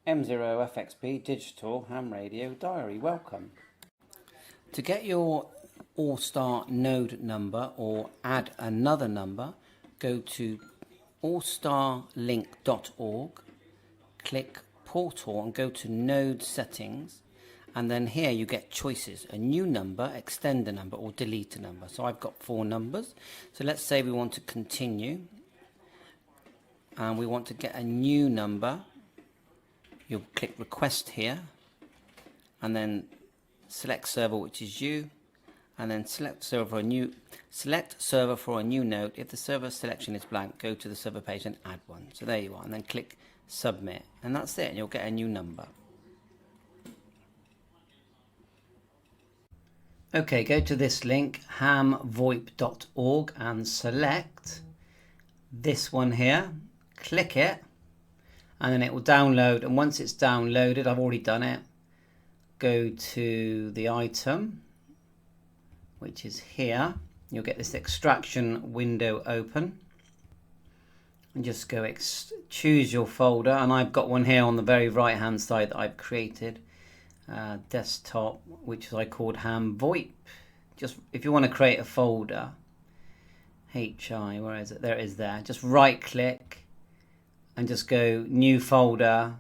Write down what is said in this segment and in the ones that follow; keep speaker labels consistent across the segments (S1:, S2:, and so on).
S1: M0AQC Digital Ham Radio Diary. Welcome. To get your ALLSTAR node number or add another number, go to allstarlink.org, click Portal and go to Node Settings, and then here you get choices: a new number, extend a number, or delete a number. So I've got 4 numbers. So let's say we want to continue and we want to get a new number. You'll click Request here and then select server, which is you, and then select server for a new node. If the server selection is blank, go to the server page and add one. So there you are, and then click Submit, and that's it, and you'll get a new number. Okay, go to this link, hamvoip.org, and select this one here. Click it, and then it will download, and once it's downloaded, I've already done it, go to the item, which is here. You'll get this extraction window open, and just go choose your folder, and I've got one here on the very right hand side that I've created, desktop, which I called hamvoip. Just if you want to create a folder, HI, where is it? There it is there. Just right click and just go new folder,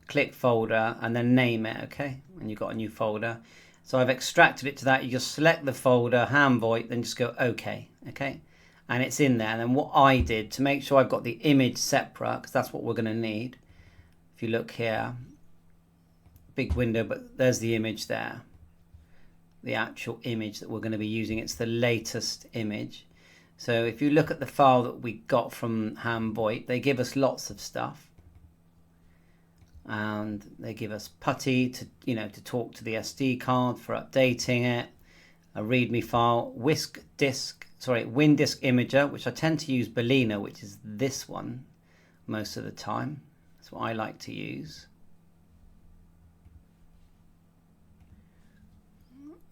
S1: click folder, and then name it, okay? And you've got a new folder. So I've extracted it to that. You just select the folder, hamvoip, then just go OK, okay? And it's in there. And then what I did to make sure I've got the image separate, because that's what we're going to need. If you look here, big window, but there's the image there. The actual image that we're going to be using. It's the latest image. So if you look at the file that we got from hamvoip, they give us lots of stuff. And they give us putty to talk to the SD card for updating it, a README file, WinDisk Imager, which I tend to use Balena, which is this one most of the time. That's what I like to use.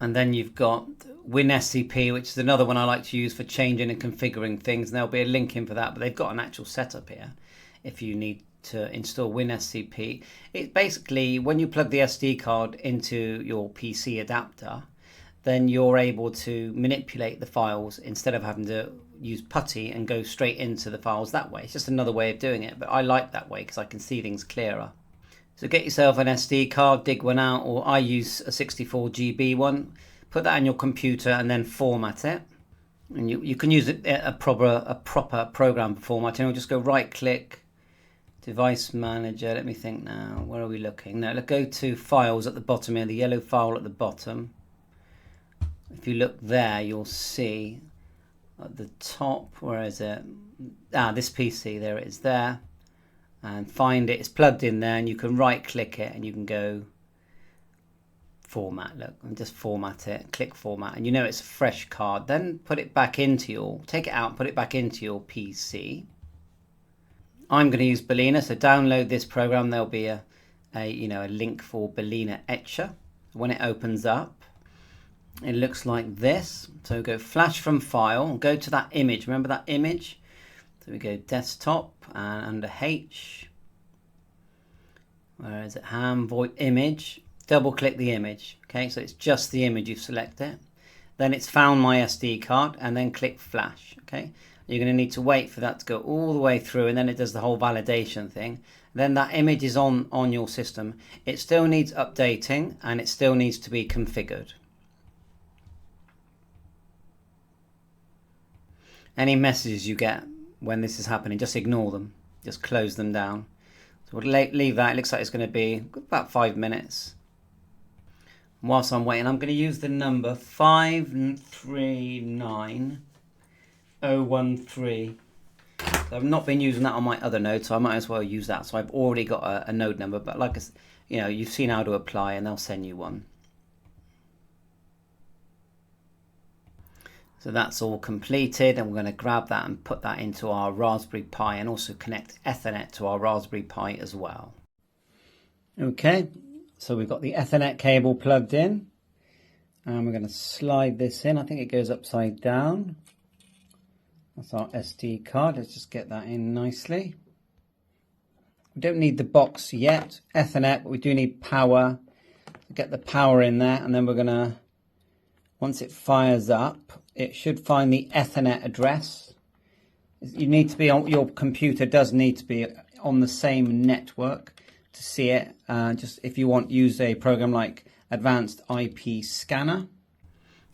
S1: And then you've got WinSCP, which is another one I like to use for changing and configuring things. And there'll be a link in for that, but they've got an actual setup here if you need to install WinSCP. It's basically when you plug the SD card into your PC adapter, then you're able to manipulate the files instead of having to use putty and go straight into the files that way. It's just another way of doing it, but I like that way because I can see things clearer. So get yourself an SD card, dig one out, or I use a 64 GB one. Put that on your computer and then format it. And you can use a proper program for formatting. Or just go right click, device manager. Let me think now. Where are we looking? Now let's go to files at the bottom here, the yellow file at the bottom. If you look there, you'll see at the top, where is it? This PC, there it is there. And find it, it's plugged in there, and you can right click it and you can go format, look, and just format it, click format, and it's a fresh card. Then put it back into take it out, put it back into your PC. I'm going to use Balena, so download this program. There'll be a link for Balena Etcher. When it opens up, it looks like this. So go flash from file, go to that image. Remember that image? So we go desktop and under H, where is it? Hamvoip image. Double click the image. Okay, so it's just the image you've selected. Then it's found my SD card, and then click flash. Okay, you're going to need to wait for that to go all the way through, and then it does the whole validation thing. Then that image is on your system. It still needs updating, and it still needs to be configured. Any messages you get when this is happening, just ignore them, just close them down. So we'll leave that. It looks like it's going to be about 5 minutes. Whilst I'm waiting, I'm going to use the number 539013. So I've not been using that on my other node, so I might as well use that. So I've already got a node number, but like you've seen how to apply, and they'll send you one. So that's all completed, and we're going to grab that and put that into our Raspberry Pi, and also connect Ethernet to our Raspberry Pi as well. Okay, so we've got the Ethernet cable plugged in, and we're going to slide this in. I think it goes upside down. That's our SD card. Let's just get that in nicely. We don't need the box yet, Ethernet, but we do need power. Get the power in there, and then we're going to, once it fires up, it should find the Ethernet address. You need to be on, your computer does need to be on the same network to see it. Just if you want, use a program like Advanced IP Scanner.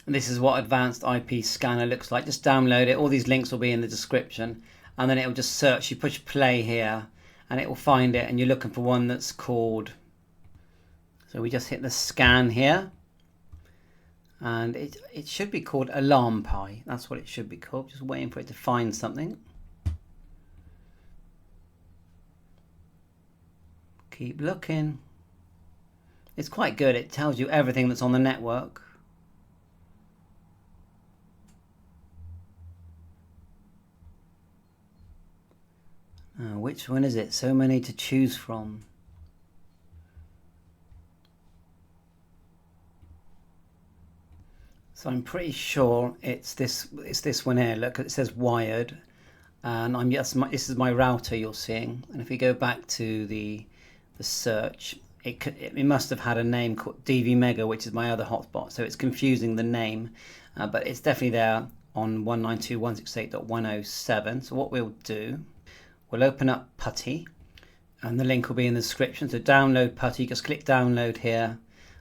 S1: And this is what Advanced IP Scanner looks like. Just download it. All these links will be in the description, and then it will just search. You push play here, and it will find it, and you're looking for one that's called. So we just hit the scan here, and it should be called Alarm Pi. That's what it should be called. Just waiting for it to find something. Keep looking. It's quite good. It tells you everything that's on the network. Which one is it? So many to choose from. So I'm pretty sure it's this one here. Look, it says wired, and this is my router you're seeing. And if we go back to the search, it must have had a name called DV Mega, which is my other hotspot. So it's confusing the name, but it's definitely there on 192.168.107. So what we'll do, we'll open up PuTTY, and the link will be in the description. So download PuTTY. Just click download here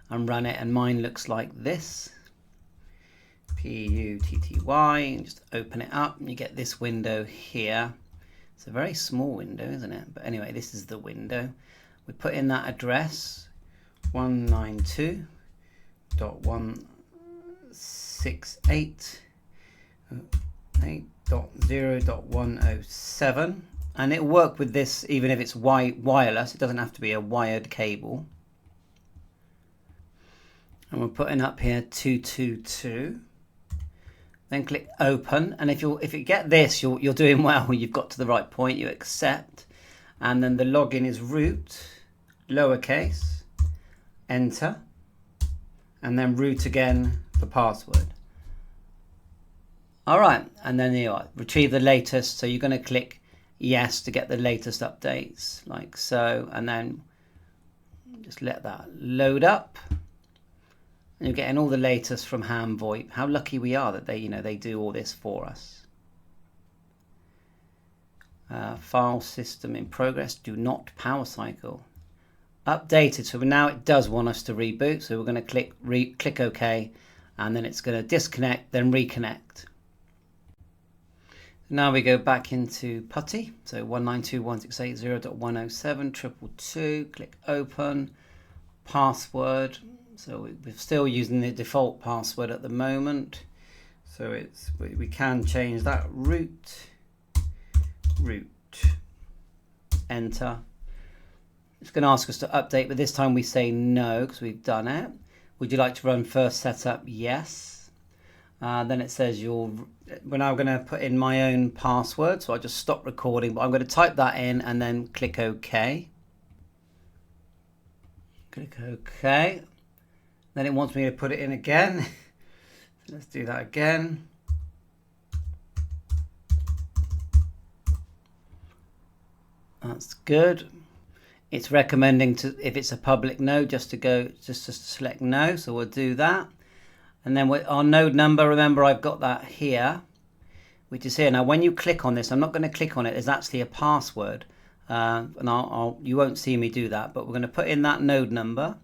S1: and run it. And mine looks like this. PUTTY, and just open it up, and you get this window here. It's a very small window, isn't it? But anyway, this is the window. We put in that address 192.168.8.0.107, and it'll work with this even if it's wireless. It doesn't have to be a wired cable. And we're putting up here 222. Then click open, and if you get this, you're doing well. You've got to the right point. You accept, and then the login is root, lowercase, enter, and then root again for password. All right, and then you are retrieve the latest. So you're going to click yes to get the latest updates, like so, and then just let that load up. And you're getting all the latest from Ham VoIP. How lucky we are that they do all this for us. File system in progress. Do not power cycle. Updated. So now it does want us to reboot. So we're going to click OK, and then it's going to disconnect, then reconnect. Now we go back into PuTTY. So 192.168.0.107 222. Click open. Password. So we're still using the default password at the moment. So we can change that. Root, enter. It's going to ask us to update, but this time we say no because we've done it. Would you like to run first setup? Yes. Then it says we're now going to put in my own password. So I just stop recording, but I'm going to type that in and then click OK. Click OK. Then it wants me to put it in again. Let's do that again. That's good. It's recommending if it's a public node, just to select no. So we'll do that. And then our node number, remember I've got that here, which is here. Now when you click on this, I'm not going to click on it. There's actually a password. And you won't see me do that, but we're going to put in that node number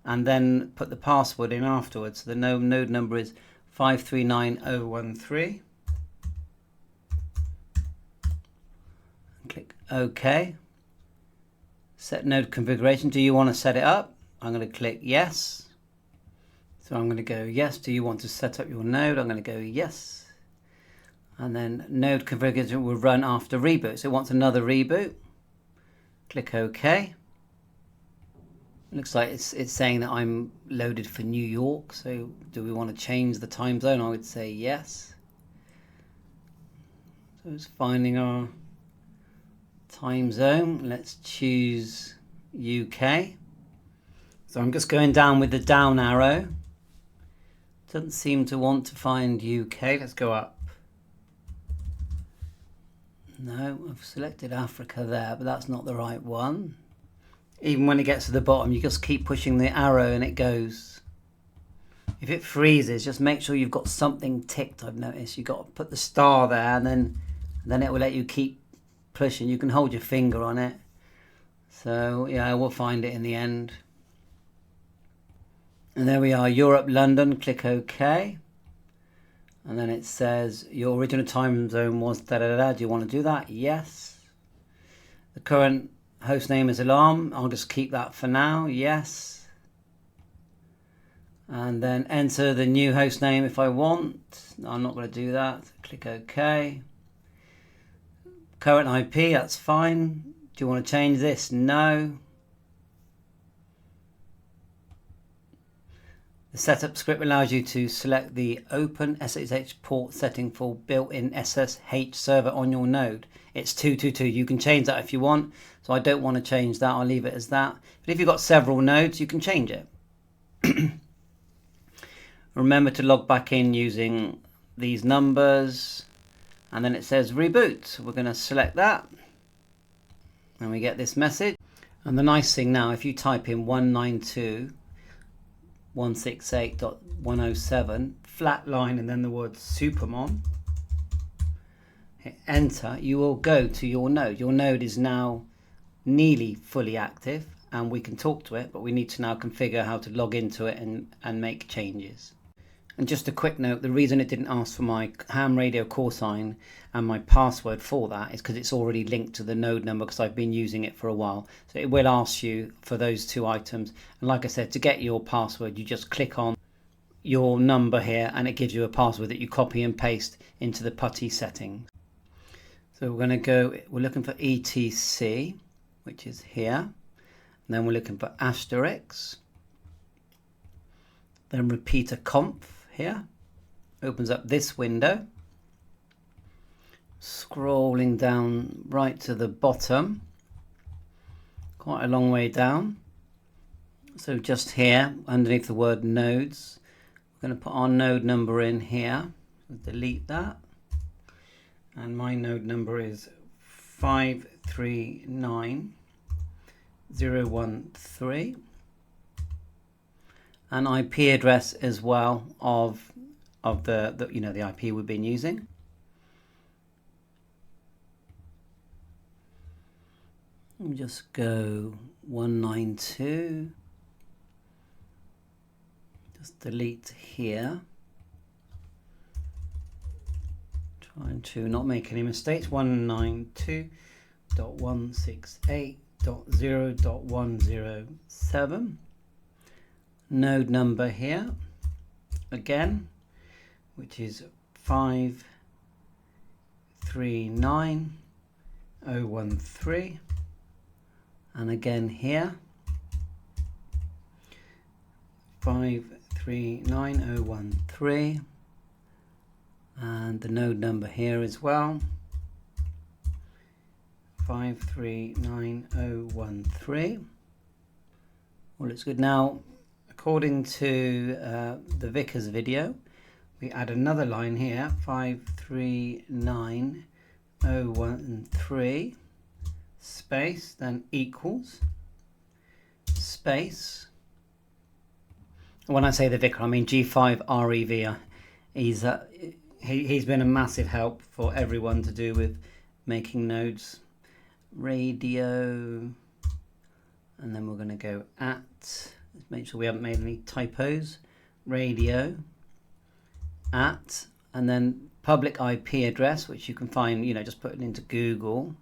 S1: and then put the password in afterwards. So the node number is 539013. Click OK. Set node configuration. Do you want to set it up? I'm going to click yes. So I'm going to go yes. Do you want to set up your node? I'm going to go yes. And then node configuration will run after reboot. So it wants another reboot. Click OK. Looks like it's saying that I'm loaded for New York. So do we want to change the time zone? I would say yes. So it's finding our time zone. Let's choose UK. So I'm just going down with the down arrow. Doesn't seem to want to find UK. Let's go up. No, I've selected Africa there, but that's not the right one. Even when it gets to the bottom, you just keep pushing the arrow and it goes. If it freezes, just make sure you've got something ticked. I've noticed you've got to put the star there, and then it will let you keep pushing. You can hold your finger on it. So yeah, we'll find it in the end. And there we are, Europe, London. Click OK. And then it says your original time zone was da da da. Do you want to do that? Yes. The current host name is Alarm. I'll just keep that for now. Yes. And then enter the new host name if I want. No, I'm not going to do that. Click OK. Current IP, that's fine. Do you want to change this? No. The setup script allows you to select the open SSH port setting for built-in SSH server on your node. It's 222. You can change that if you want. So I don't want to change that. I'll leave it as that. But if you've got several nodes, you can change it. Remember to log back in using these numbers. And then it says reboot. We're going to select that. And we get this message. And the nice thing now, if you type in 192.168.107, flat line and then the word Supermon, hit enter, you will go to your node. Your node is now nearly fully active and we can talk to it, but we need to now configure how to log into it and make changes. And just a quick note, the reason it didn't ask for my ham radio call sign and my password for that is because it's already linked to the node number because I've been using it for a while. So it will ask you for those two items. And like I said, to get your password, you just click on your number here and it gives you a password that you copy and paste into the PuTTY settings. So we're going to go, we're looking for ETC, which is here. And then we're looking for asterisk. Then repeater conf. Here opens up this window, scrolling down right to the bottom, quite a long way down. So just here underneath the word nodes, we're going to put our node number in here. Delete that, and my node number is 539013. An IP address as well of the IP we've been using. Let me just go 192. Just delete here. Trying to not make any mistakes. 192.168.0.107. Node number here again, which is 539013, and again here 539013, and the node number here as well, 539013. Well, it's good now. According to the Vickers video, we add another line here, 539013 space, then equals space. When I say the Vicar, I mean G5REV. He's been a massive help for everyone to do with making nodes. Radio, and then we're going to go at. Let's make sure we haven't made any typos. Radio at, and then public IP address, which you can find, just put it into Google.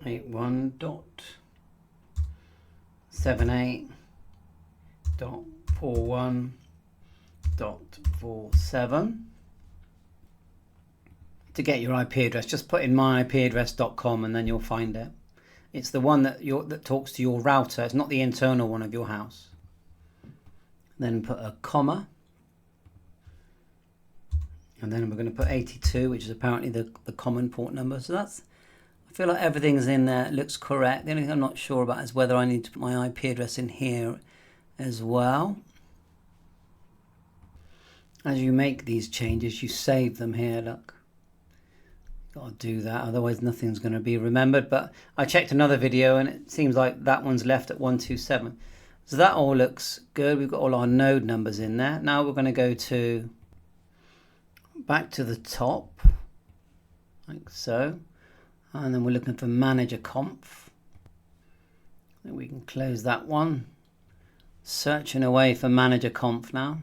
S1: 81.78.41.47. To get your IP address, just put in myipaddress.com and then you'll find it. It's the one that talks to your router. It's not the internal one of your house. Then put a comma. And then we're going to put 82, which is apparently the common port number. So I feel like everything's in there. It looks correct. The only thing I'm not sure about is whether I need to put my IP address in here as well. As you make these changes, you save them here, look. Got to do that, otherwise nothing's going to be remembered. But I checked another video and it seems like that one's left at 127. So that all looks good. We've got all our node numbers in there. Now we're going to go to back to the top, like so. And then we're looking for manager conf. Then we can close that one. Searching away for manager conf now.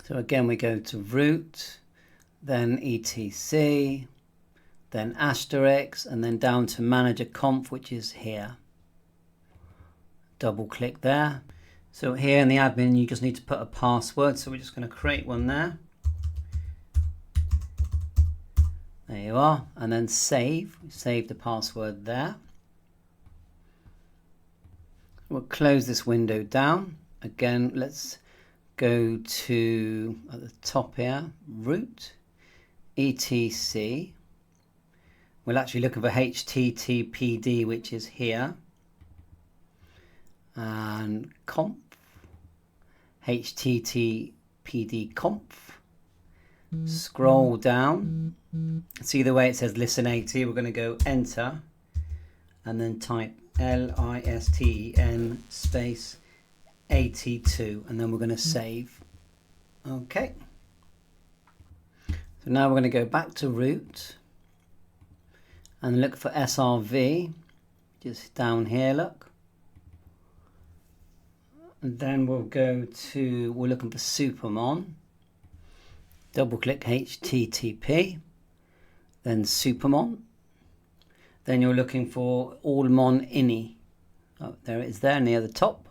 S1: So again, we go to root, then etc, then asterisk, and then down to manager conf, which is here. Double click there. So here in the admin, you just need to put a password. So we're just going to create one there. There you are. And then save. Save the password there. We'll close this window down. Again, let's go to at the top here, root, etc. We're actually looking for httpd, which is here, and conf, httpd conf. Scroll down. See the way it says listen 80. We're going to go enter and then type LISTEN space 82, and then we're going to save. Okay. So now we're going to go back to root and look for SRV, just down here, look. And then we'll go to, we're looking for Supermon. Double click HTTP, then Supermon. Then you're looking for allmon ini. Oh, there it is there near the top.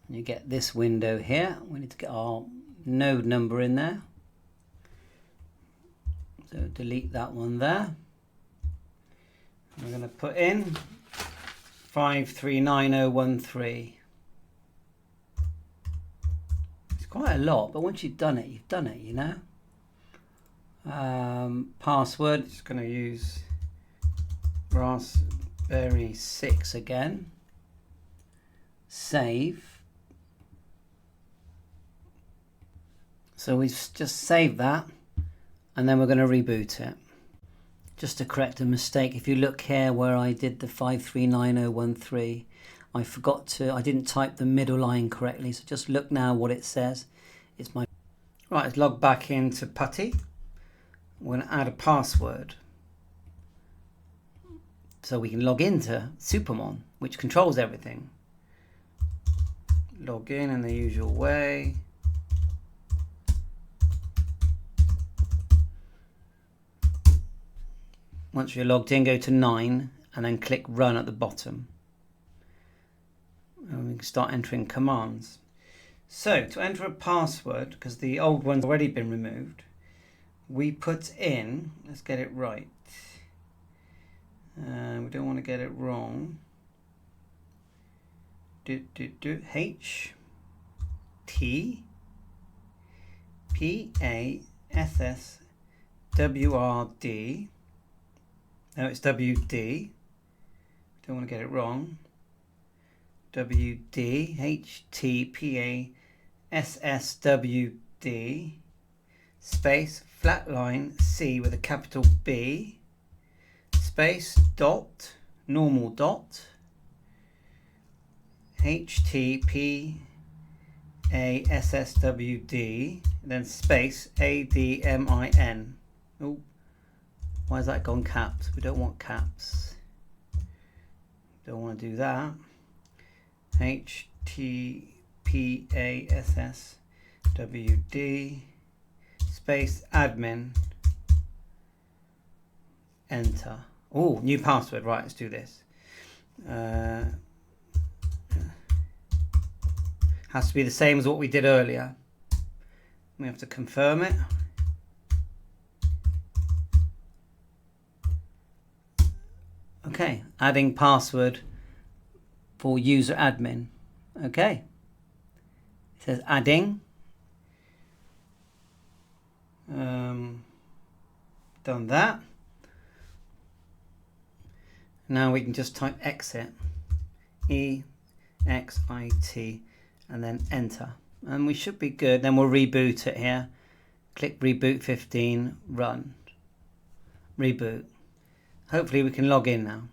S1: And you get this window here. We need to get our node number in there. So delete that one there. We're going to put in 539013. It's quite a lot, but once you've done it, you know. Password, just going to use Raspberry 6 again. Save. So we've just saved that, and then we're going to reboot it. Just to correct a mistake, if you look here where I did the 539013, I didn't type the middle line correctly, so just look now what it says. It's my... Right, let's log back into Putty. We're going to add a password. So we can log into Supermon, which controls everything. Log in the usual way. Once you're logged in, go to 9 and then click run at the bottom. And we can start entering commands. So to enter a password, because the old one's already been removed, we put in, let's get it right. We don't want to get it wrong. H T P A S S W R D. No, it's WD. Don't want to get it wrong. WD HTPASSWD space flatline C with a capital B space dot normal dot HTPASSWD then space ADMIN. Oh, why has that gone caps? We don't want caps. Don't want to do that. HTPASSWD space admin. Enter. Oh, new password. Right, let's do this. Has to be the same as what we did earlier. We have to confirm it. Okay, adding password for user admin. Okay, it says adding. Done that. Now we can just type exit, EXIT, and then enter. and we should be good. Then we'll reboot it here. Click reboot 15, run. Reboot. Hopefully we can log in now.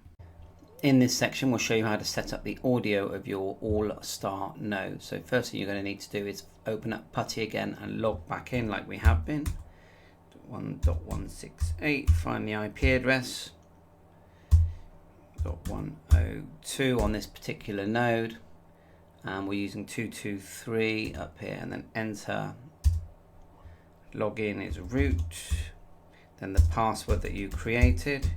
S1: In this section we'll show you how to set up the audio of your ALLSTAR node. So first thing you're going to need to do is open up PuTTY again and log back in like we have been. 1.168, find the IP address. 102 on this particular node, and we're using 223 up here, and then enter. Login is root, then the password that you created,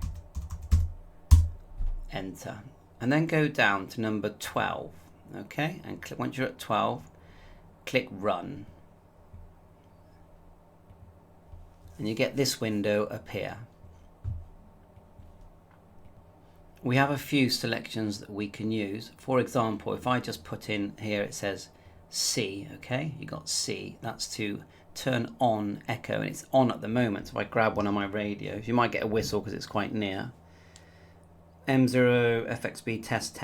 S1: enter, and then go down to number 12. Okay, and click, once you're at 12, click run, and you get this window appear. We have a few selections that we can use. For example, if I just put in here, it says C, okay? You got C, that's to turn on echo, and it's on at the moment. So if I grab one of my radios, you might get a whistle because it's quite near. M0AQC test.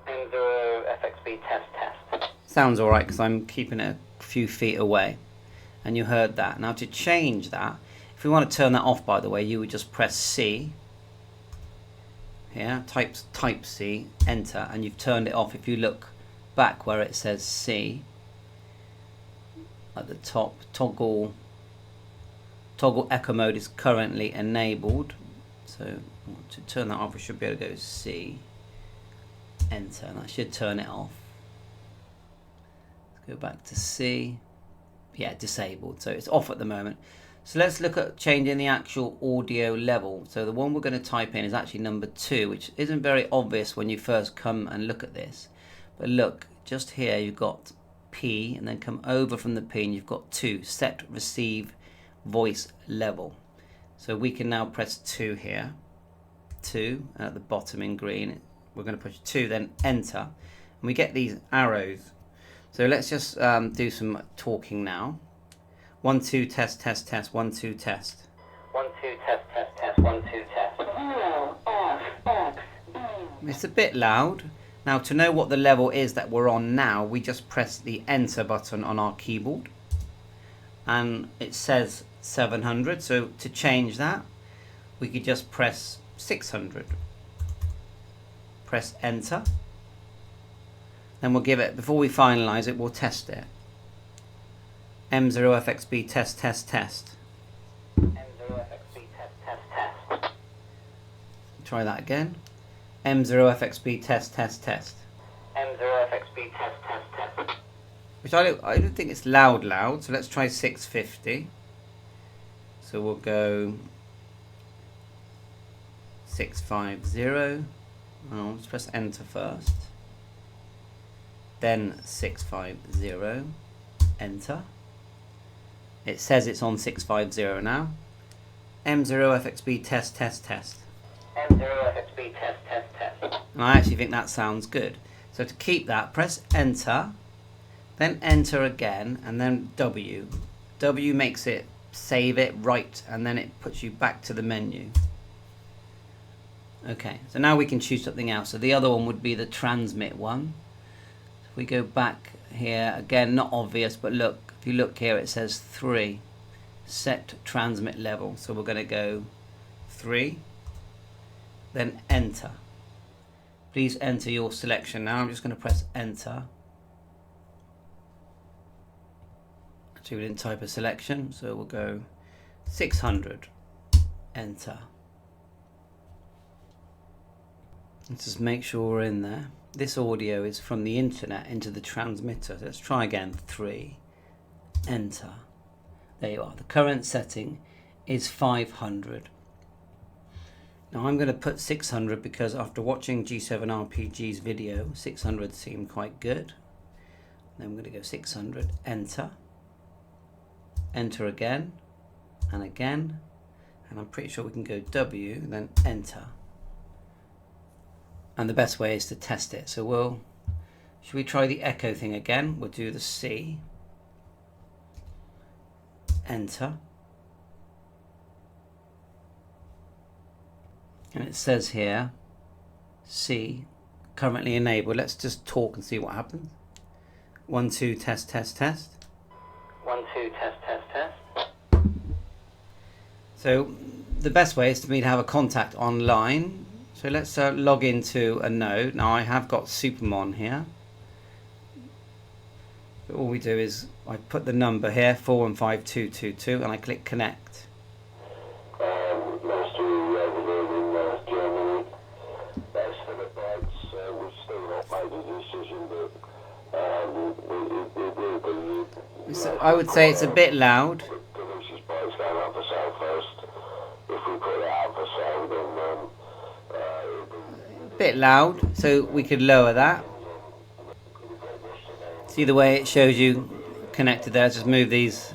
S1: M0AQC test. Sounds all right because I'm keeping it a few feet away. And you heard that. Now to change that, if we want to turn that off, by the way, you would just press C. Here, type C, enter, and you've turned it off. If you look back where it says C at the top, toggle echo mode is currently enabled. So to turn that off, we should be able to go C, enter, and that should turn it off. Let's go back to C. Yeah, disabled, so it's off at the moment. So let's look at changing the actual audio level. So the one we're going to type in is actually number 2, which isn't very obvious when you first come and look at this. But look, just here you've got P, and then come over from the P and you've got 2, set receive voice level. So we can now press 2 here, 2, and at the bottom in green, we're going to push 2, then enter, and we get these arrows. So let's just do some talking now. 1 2 test 1 2 test. 1 2 test 1 2 test. It's a bit loud. Now to know what the level is that we're on now, we just press the enter button on our keyboard, and it says 700. So to change that, we could just press 600. Press enter. Then we'll give it, before we finalize it, we'll test it. M0AQC test. M0AQC test. Try that again. M0AQC test. M0AQC test. Which I don't think it's loud. So let's try 650. So we'll go 650. Oh, let's press enter first. Then 650. Enter. It says it's on 650 now. M0AQC test. M0AQC test. And I actually think that sounds good. So to keep that, press enter, then enter again, and then W. W makes it save it right, and then it puts you back to the menu. Okay, so now we can choose something else. So the other one would be the transmit one. If we go back here, again, not obvious, but look. If you look here, it says 3, set transmit level. So we're going to go 3, then enter. Please enter your selection now. I'm just going to press enter. Actually, we didn't type a selection, so we'll go 600, enter. Let's just make sure we're in there. This audio is from the internet into the transmitter. So let's try again, 3. Enter. There you are. The current setting is 500. Now I'm going to put 600 because after watching G7RPG's video, 600 seemed quite good. Then I'm going to go 600. Enter. Enter again and again. And I'm pretty sure we can go W, then enter. And the best way is to test it. So should we try the echo thing again? We'll do the C. Enter. And it says here, C, currently enabled. Let's just talk and see what happens. 1 2 test test test.
S2: 1 2 test test test.
S1: So the best way is for me to have a contact online. So let's log into a node. Now I have got Supermon here. So all we do is I put the number here 415222 and I click connect. So I would say it's a bit loud. A bit loud, so we could lower that. See the way it shows you connected there? Just move these.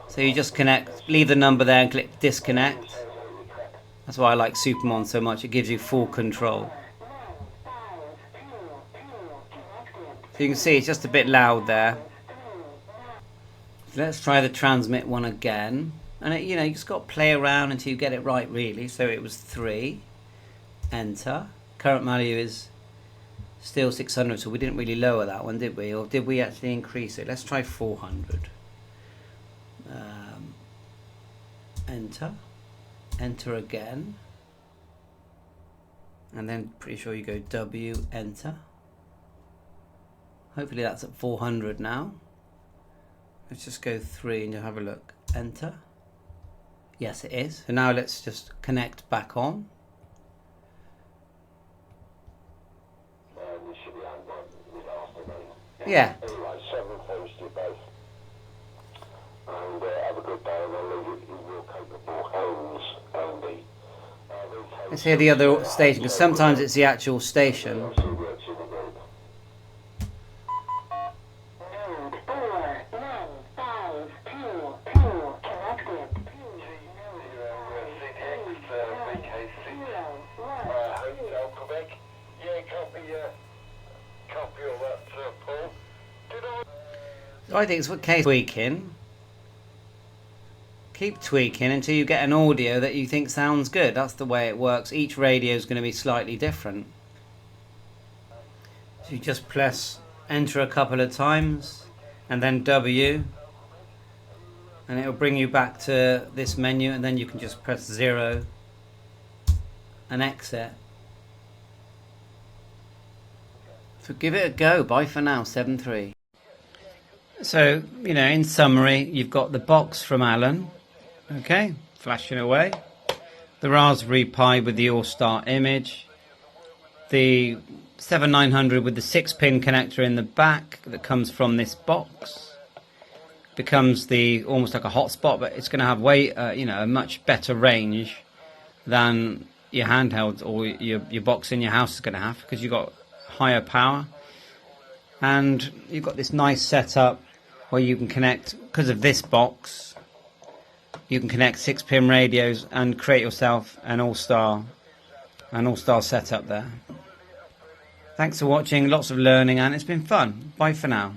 S1: So you just connect, leave the number there and click disconnect. That's why I like Supermon so much, it gives you full control. So you can see it's just a bit loud there. So let's try the transmit one again. And you just got to play around until you get it right really. So it was 3, enter. Current value is still 600, so we didn't really lower that one, did we? Or did we actually increase it? Let's try 400. Enter. Enter again. And then pretty sure you go W, enter. Hopefully that's at 400 now. Let's just go 3 and you'll have a look. Enter. Yes, it is. So now let's just connect back on. Yeah. Let's hear the other station, because sometimes it's the actual station. So I think it's what case tweaking. Keep tweaking until you get an audio that you think sounds good. That's the way it works. Each radio is going to be slightly different. So you just press enter a couple of times and then W, and it will bring you back to this menu, and then you can just press 0 and exit. So give it a go. Bye for now. 7-3. So, in summary, you've got the box from Alan, okay, flashing away, the Raspberry Pi with the ALLSTAR image, the 7900 with the 6-pin connector in the back that comes from this box, becomes almost like a hotspot, but it's going to have a much better range than your handheld or your box in your house is going to have, because you've got higher power. And you've got this nice setup where you can connect, because of this box, you can connect 6-pin radios and create yourself an ALLSTAR setup there. Thanks for watching, lots of learning, and it's been fun. Bye for now.